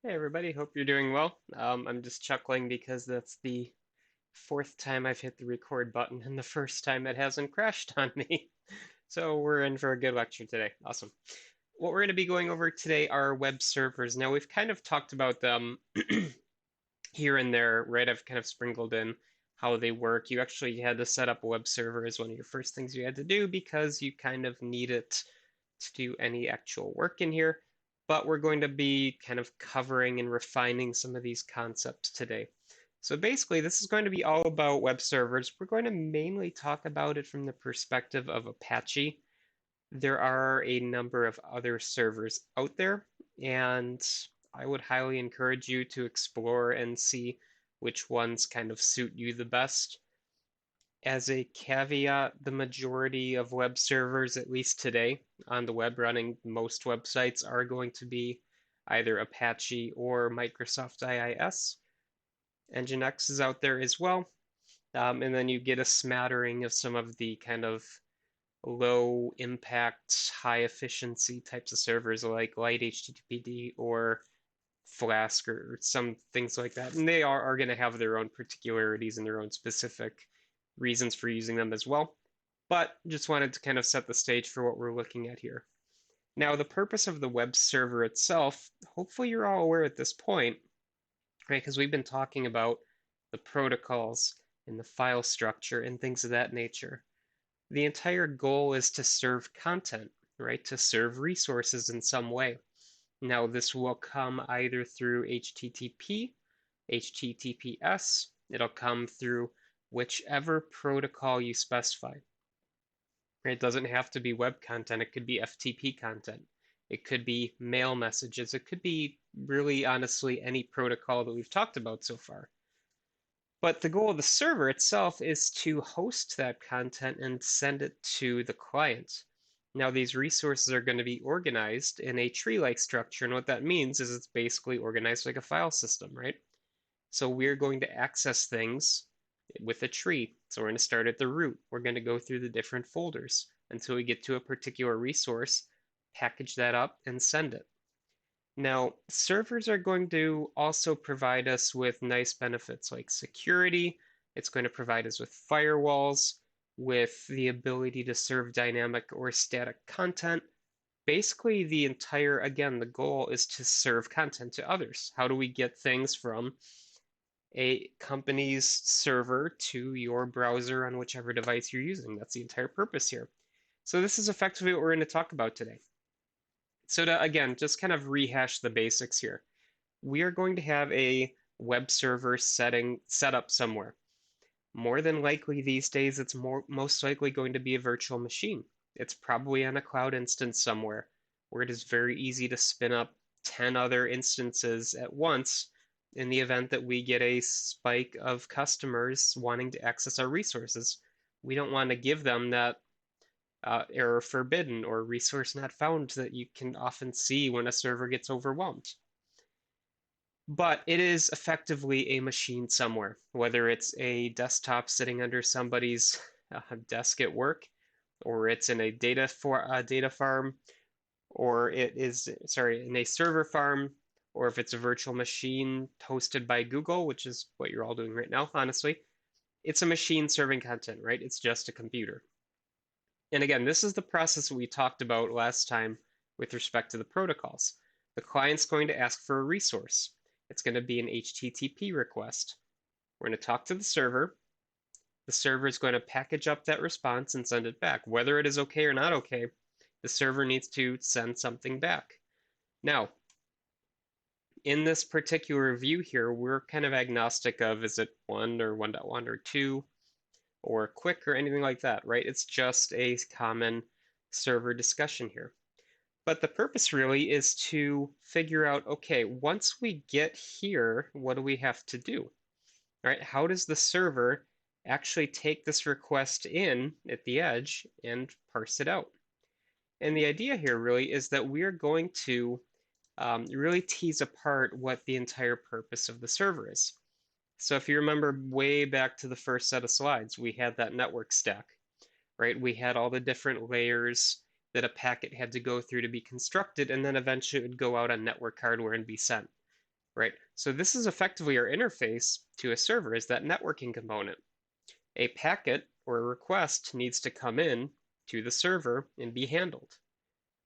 Hey everybody, hope you're doing well. I'm just chuckling because that's the fourth time I've hit the record button and the first time it hasn't crashed on me. So we're in for a good lecture today. Awesome. What we're going to be going over today are web servers. Now we've kind of talked about them here and there, right? I've kind of sprinkled in how they work. You actually had to set up a web server as one of your first things you had to do because you kind of need it to do any actual work in here. But we're going to be kind of covering and refining some of these concepts today. So basically, this is going to be all about web servers. We're going to mainly talk about it from the perspective of Apache. There are a number of other servers out there, and I would highly encourage you to explore and see which ones kind of suit you the best. As a caveat, the majority of web servers, at least today, on the web running most websites, are going to be either Apache or Microsoft IIS. Nginx is out there as well. And then you get a smattering of some of the kind of low impact, high efficiency types of servers like light HTTPD or Flask or some things like that. And they are going to have their own particularities and their own specific reasons for using them as well. But just wanted to kind of set the stage for what we're looking at here. Now, the purpose of the web server itself, hopefully you're all aware at this point, right? Because we've been talking about the protocols and the file structure and things of that nature. The entire goal is to serve content, right? To serve resources in some way. Now, this will come either through HTTP, HTTPS, it'll come through whichever protocol you specify. It doesn't have to be web content, it could be FTP content. It could be mail messages. It could be really honestly any protocol that we've talked about so far. But the goal of the server itself is to host that content and send it to the client. Now, these resources are going to be organized in a tree-like structure, and what that means is it's basically organized like a file system, right? So we're going to access things with a tree. So we're going to start at the root. We're going to go through the different folders until we get to a particular resource, package that up, and send it. Now, servers are going to also provide us with nice benefits like security. It's going to provide us with firewalls, with the ability to serve dynamic or static content. Basically, again, the goal is to serve content to others. How do we get things from a company's server to your browser on whichever device you're using? That's the entire purpose here. So this is effectively what we're going to talk about today. So to, again, just kind of rehash the basics here. We are going to have a web server set up somewhere. More than likely these days, it's most likely going to be a virtual machine. It's probably on a cloud instance somewhere where it is very easy to spin up 10 other instances at once in the event that we get a spike of customers wanting to access our resources. We don't want to give them that error forbidden or resource not found that you can often see when a server gets overwhelmed. But it is effectively a machine somewhere, whether it's a desktop sitting under somebody's desk at work, or it's in a data farm, or it is, sorry, in a server farm, or if it's a virtual machine hosted by Google, which is what you're all doing right now, honestly. It's a machine serving content, right? It's just a computer. And again, this is the process we talked about last time with respect to the protocols. The client's going to ask for a resource. It's going to be an HTTP request. We're going to talk to the server. The server is going to package up that response and send it back. Whether it is okay or not okay, the server needs to send something back. Now, in this particular view here, we're kind of agnostic of is it 1 or 1.1 or 2 or quick or anything like that, right? It's just a common server discussion here. But the purpose really is to figure out, okay, once we get here, what do we have to do? Right? How does the server actually take this request in at the edge and parse it out? And the idea here really is that we're going to really tease apart what the entire purpose of the server is. So if you remember way back to the first set of slides, we had that network stack, right? We had all the different layers that a packet had to go through to be constructed, and then eventually it would go out on network hardware and be sent. right? So this is effectively our interface to a server, is that networking component. A packet or a request needs to come in to the server and be handled.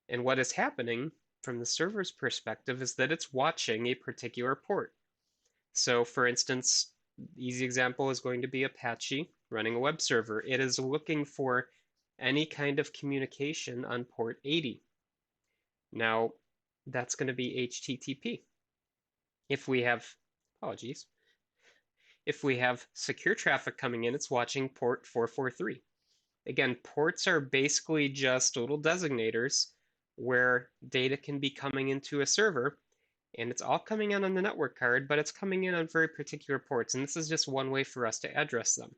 And what is happening from the server's perspective is that it's watching a particular port. So for instance, easy example is going to be Apache running a web server. It is looking for any kind of communication on port 80. Now, that's going to be HTTP. If we have, apologies, if we have secure traffic coming in, it's watching port 443. Again, ports are basically just little designators where data can be coming into a server, and it's all coming in on the network card, but it's coming in on very particular ports, and this is just one way for us to address them.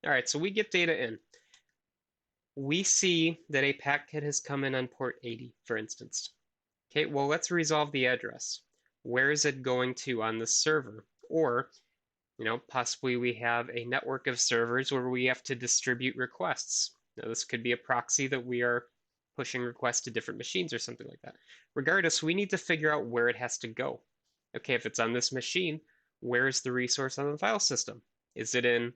All right, so we get data in. We see that a packet has come in on port 80, for instance. Okay, well, let's resolve the address. Where is it going to on the server? Or, possibly we have a network of servers where we have to distribute requests. Now, this could be a proxy that we are pushing requests to different machines or something like that. Regardless, we need to figure out where it has to go. Okay, if it's on this machine, where is the resource on the file system? Is it in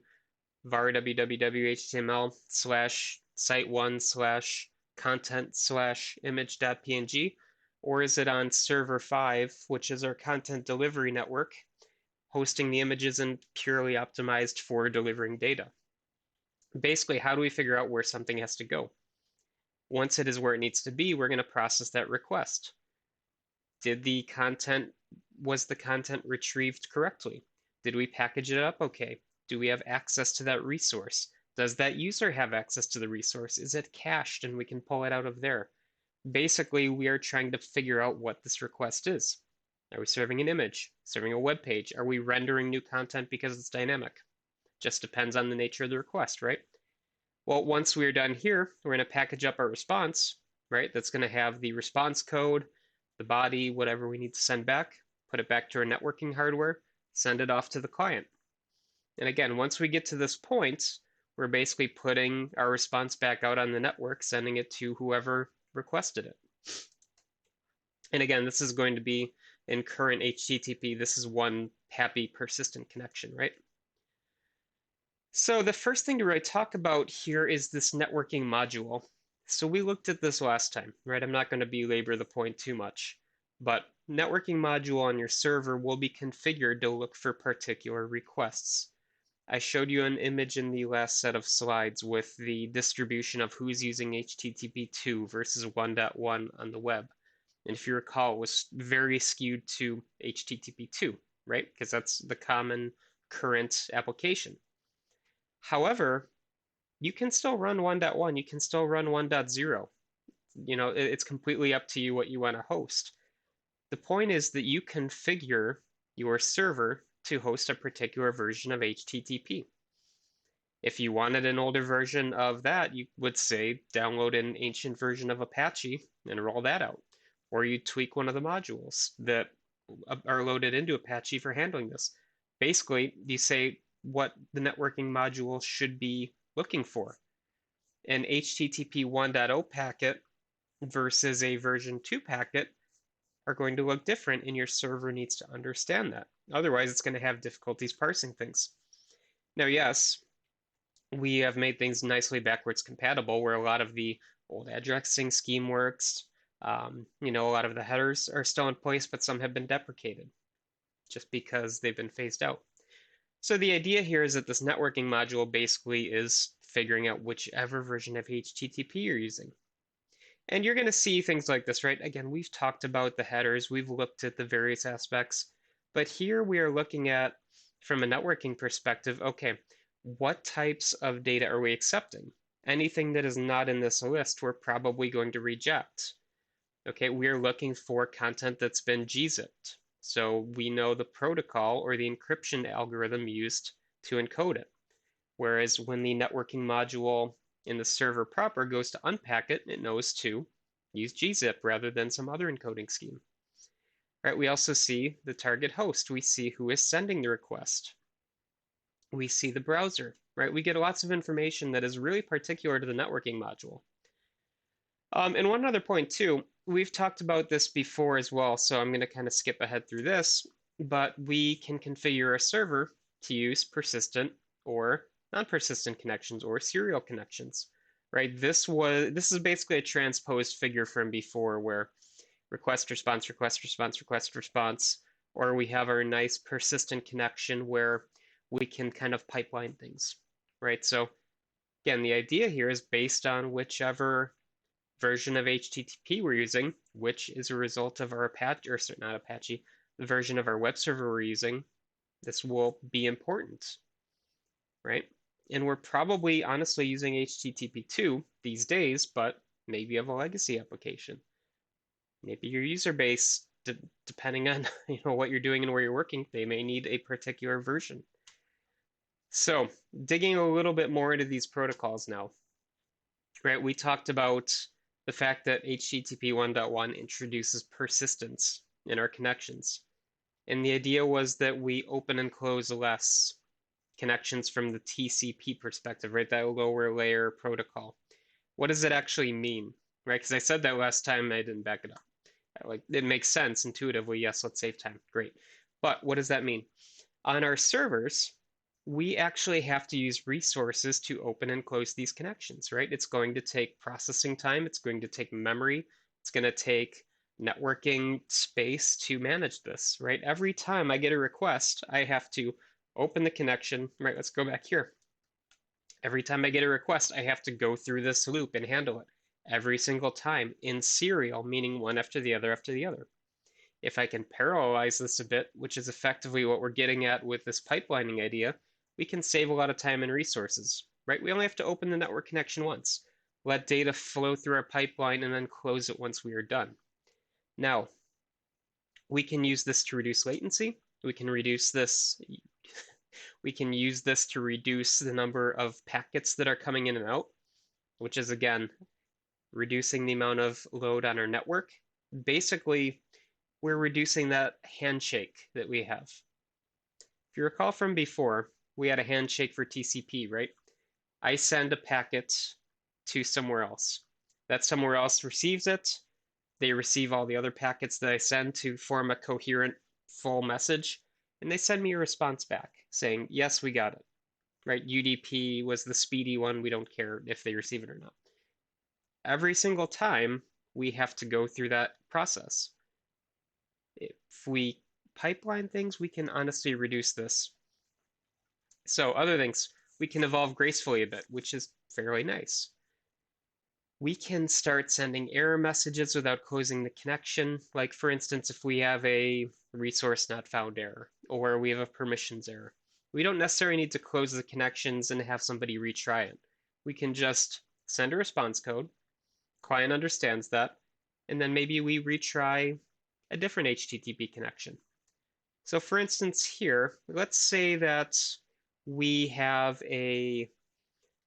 var www.html slash site1 slash content slash image.png, or is it on server 5, which is our content delivery network, hosting the images and purely optimized for delivering data? Basically, how do we figure out where something has to go? Once it is where it needs to be, we're going to process that request. Was the content retrieved correctly? Did we package it up okay? Do we have access to that resource? Does that user have access to the resource? Is it cached and we can pull it out of there? Basically, we are trying to figure out what this request is. Are we serving an image? Serving a web page? Are we rendering new content because it's dynamic? Just depends on the nature of the request, right? Well, once we're done here, we're going to package up our response, right? That's going to have the response code, the body, whatever we need to send back, put it back to our networking hardware, send it off to the client. And again, once we get to this point, we're basically putting our response back out on the network, sending it to whoever requested it. And again, this is going to be in current HTTP. This is one happy persistent connection, right? So the first thing to really talk about here is this networking module. So we looked at this last time, right? I'm not going to belabor the point too much, but networking module on your server will be configured to look for particular requests. I showed you an image in the last set of slides with the distribution of who's using HTTP 2 versus 1.1 on the web. And if you recall, it was very skewed to HTTP 2, right? Because that's the common current application. However, you can still run 1.1, you can still run 1.0. It's completely up to you what you want to host. The point is that you configure your server to host a particular version of HTTP. If you wanted an older version of that, you would say download an ancient version of Apache and roll that out. Or you tweak one of the modules that are loaded into Apache for handling this. Basically, you say what the networking module should be looking for. An HTTP 1.0 packet versus a version 2 packet are going to look different, and your server needs to understand that. Otherwise, it's going to have difficulties parsing things. Now, yes, we have made things nicely backwards compatible where a lot of the old addressing scheme works. A lot of the headers are still in place, but some have been deprecated just because they've been phased out. So the idea here is that this networking module basically is figuring out whichever version of HTTP you're using. And you're going to see things like this, right? Again, we've talked about the headers, we've looked at the various aspects, but here we are looking at, from a networking perspective, okay, what types of data are we accepting? Anything that is not in this list, we're probably going to reject. Okay, we're looking for content that's been gzipped. So we know the protocol or the encryption algorithm used to encode it. Whereas when the networking module in the server proper goes to unpack it, it knows to use gzip rather than some other encoding scheme. Right, we also see the target host. We see who is sending the request. We see the browser, right? We get lots of information that is really particular to the networking module. And one other point too, we've talked about this before as well, so I'm going to kind of skip ahead through this. but we can configure a server to use persistent or non-persistent connections or serial connections, right? This is basically a transposed figure from before where request response, request response, request response, or we have our nice persistent connection where we can kind of pipeline things, right? So again, the idea here is based on whichever version of HTTP we're using, which is a result of our Apache, or not Apache, the version of our web server we're using, this will be important, right? And we're probably honestly using HTTP2 these days, but maybe you have a legacy application. Maybe your user base, depending on what you're doing and where you're working, they may need a particular version. So digging a little bit more into these protocols now, right? We talked about the fact that HTTP 1.1 introduces persistence in our connections. And the idea was that we open and close less connections from the TCP perspective, right? That lower layer protocol. What does it actually mean, right? Because I said that last time and I didn't back it up. Like, it makes sense intuitively. Yes, let's save time. Great. But what does that mean? On our servers, we actually have to use resources to open and close these connections, right? It's going to take processing time. It's going to take memory. It's going to take networking space to manage this, right? Every time I get a request, I have to open the connection, right? Let's go back here. Every time I get a request, I have to go through this loop and handle it every single time in serial, meaning one after the other after the other. If I can parallelize this a bit, which is effectively what we're getting at with this pipelining idea, we can save a lot of time and resources, right? We only have to open the network connection once, let data flow through our pipeline, and then close it once we are done. Now, we can use this to reduce latency. We can use this to reduce the number of packets that are coming in and out, which is again, reducing the amount of load on our network. Basically, we're reducing that handshake that we have. If you recall from before, we had a handshake for TCP, right? I send a packet to somewhere else. That somewhere else receives it. They receive all the other packets that I send to form a coherent full message, and they send me a response back saying, yes, we got it, right? UDP was the speedy one. We don't care if they receive it or not. Every single time, we have to go through that process. If we pipeline things, we can honestly reduce this. So other things, we can evolve gracefully a bit, which is fairly nice. We can start sending error messages without closing the connection. Like for instance, if we have a resource not found error, or we have a permissions error, we don't necessarily need to close the connections and have somebody retry it. We can just send a response code, client understands that, and then maybe we retry a different HTTP connection. So for instance here, let's say that we have a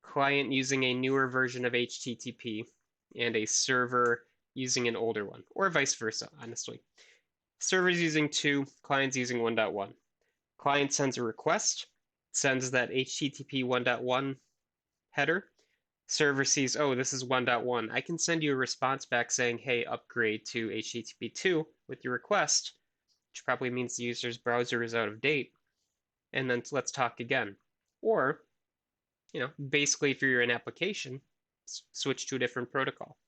client using a newer version of HTTP and a server using an older one, or vice versa, honestly. Server's using 2, client's using 1.1. Client sends a request, sends that HTTP 1.1 header. Server sees, oh, this is 1.1. I can send you a response back saying, hey, upgrade to HTTP 2 with your request, which probably means the user's browser is out of date, and then let's talk again. Or, basically if you're an application, switch to a different protocol.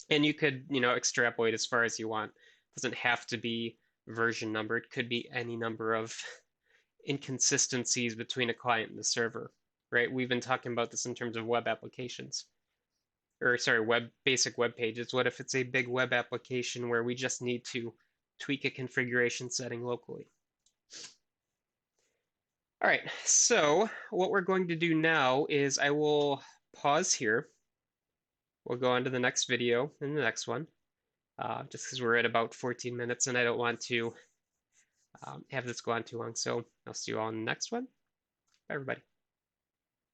And you could, extrapolate as far as you want. It doesn't have to be version number. It could be any number of inconsistencies between a client and the server, right? We've been talking about this in terms of web applications. Or sorry, basic web pages. What if it's a big web application where we just need to tweak a configuration setting locally? All right, so what we're going to do now is I will pause here. We'll go on to the next video in the next one, just because we're at about 14 minutes and I don't want to have this go on too long. So I'll see you all in the next one. Bye, everybody.